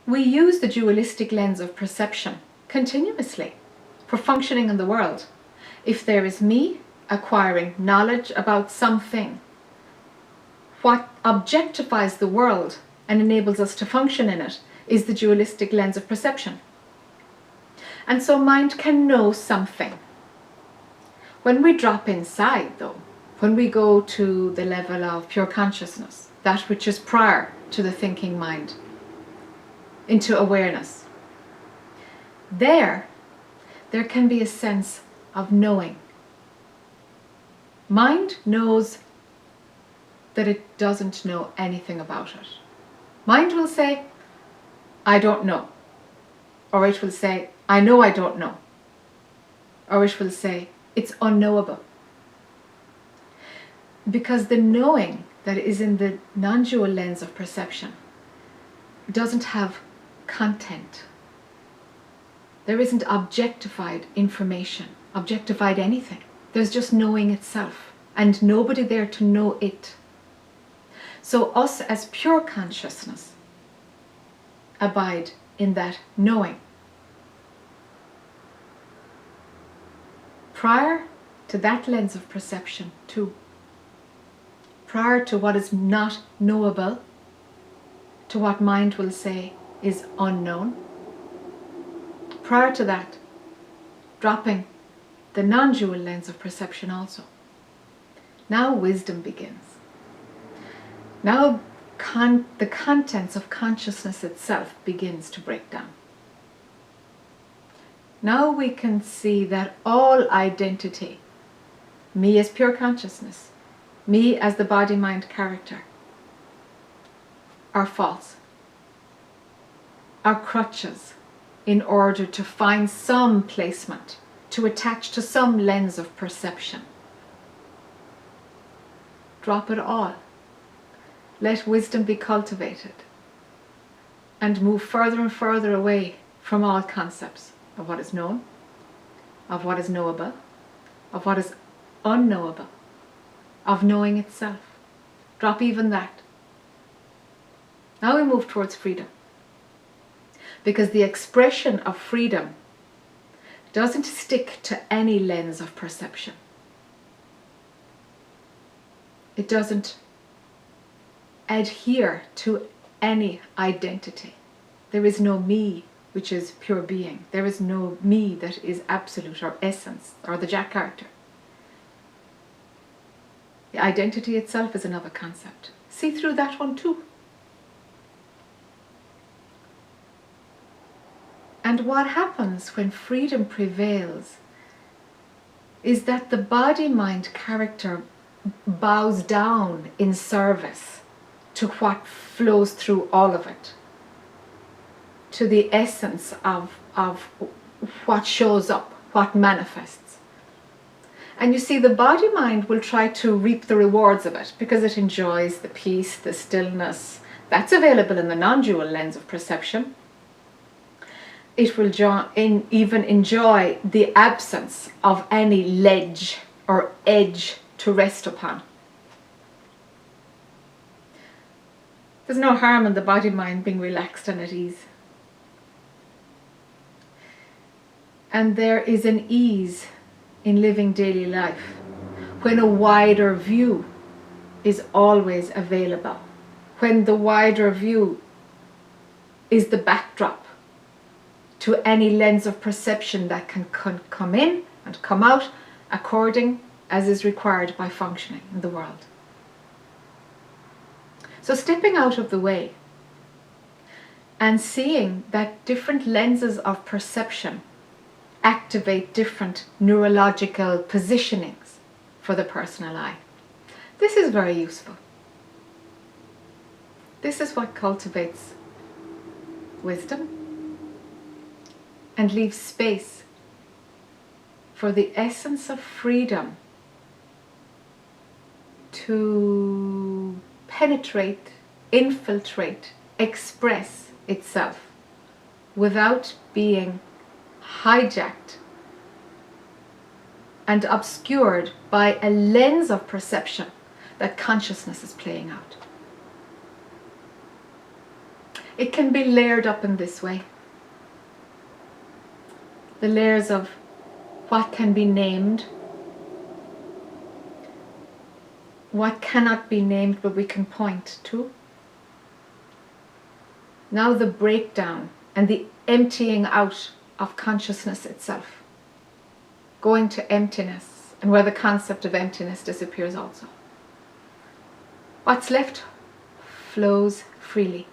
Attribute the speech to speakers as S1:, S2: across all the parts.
S1: We use the dualistic lens of perception continuously for functioning in the world. If there is me acquiring knowledge about something, what objectifies the world and enables us to function in it is the dualistic lens of perception. And so mind can know something. When we drop inside, though, when we go to the level of pure consciousness, that which is prior to the thinking mind, into awareness, there can be a sense of knowing. Mind knows that it doesn't know anything about it. Mind will say, I don't know. Or it will say, I know I don't know. Or it will say, it's unknowable. Because the knowing that is in the non-dual lens of perception doesn't have content. There isn't objectified information, objectified anything. There's just knowing itself and nobody there to know it. So us as pure consciousness abide in that knowing. Prior to that lens of perception too, prior to what is not knowable, to what mind will say is unknown, prior to that, dropping the non-dual lens of perception also. Now wisdom begins. Now the contents of consciousness itself begins to break down. Now we can see that all identity, me as pure consciousness, me as the body-mind character, are false, are crutches in order to find some placement, to attach to some lens of perception. Drop it all. Let wisdom be cultivated and move further and further away from all concepts of what is known, of what is knowable, of what is unknowable, of knowing itself. Drop even that. Now we move towards freedom. Because the expression of freedom doesn't stick to any lens of perception. It doesn't adhere to any identity. There is no me which is pure being. There is no me that is absolute or essence or the Jack character. The identity itself is another concept. See through that one too. And what happens when freedom prevails is that the body-mind character bows down in service to what flows through all of it, to the essence of what shows up, what manifests. And you see, the body-mind will try to reap the rewards of it because it enjoys the peace, the stillness. That's available in the non-dual lens of perception. It will even enjoy the absence of any ledge or edge to rest upon. There's no harm in the body-mind being relaxed and at ease. And there is an ease in living daily life when a wider view is always available, when the wider view is the backdrop to any lens of perception that can come in and come out according as is required by functioning in the world. So stepping out of the way and seeing that different lenses of perception activate different neurological positionings for the personal eye. This is very useful. This is what cultivates wisdom and leaves space for the essence of freedom to penetrate, infiltrate, express itself without being hijacked and obscured by a lens of perception that consciousness is playing out. It can be layered up in this way. The layers of what can be named, what cannot be named but we can point to. Now the breakdown and the emptying out of consciousness itself, going to emptiness, and where the concept of emptiness disappears also. What's left flows freely.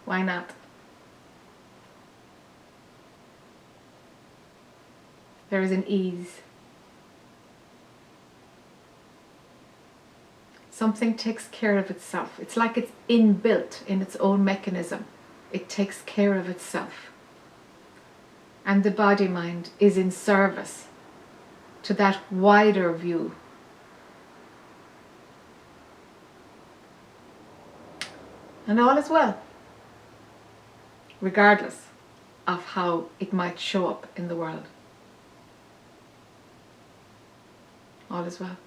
S1: Why not? There is an ease. Something takes care of itself. It's like it's inbuilt in its own mechanism. It takes care of itself. And the body-mind is in service to that wider view. And all is well, regardless of how it might show up in the world. All is well.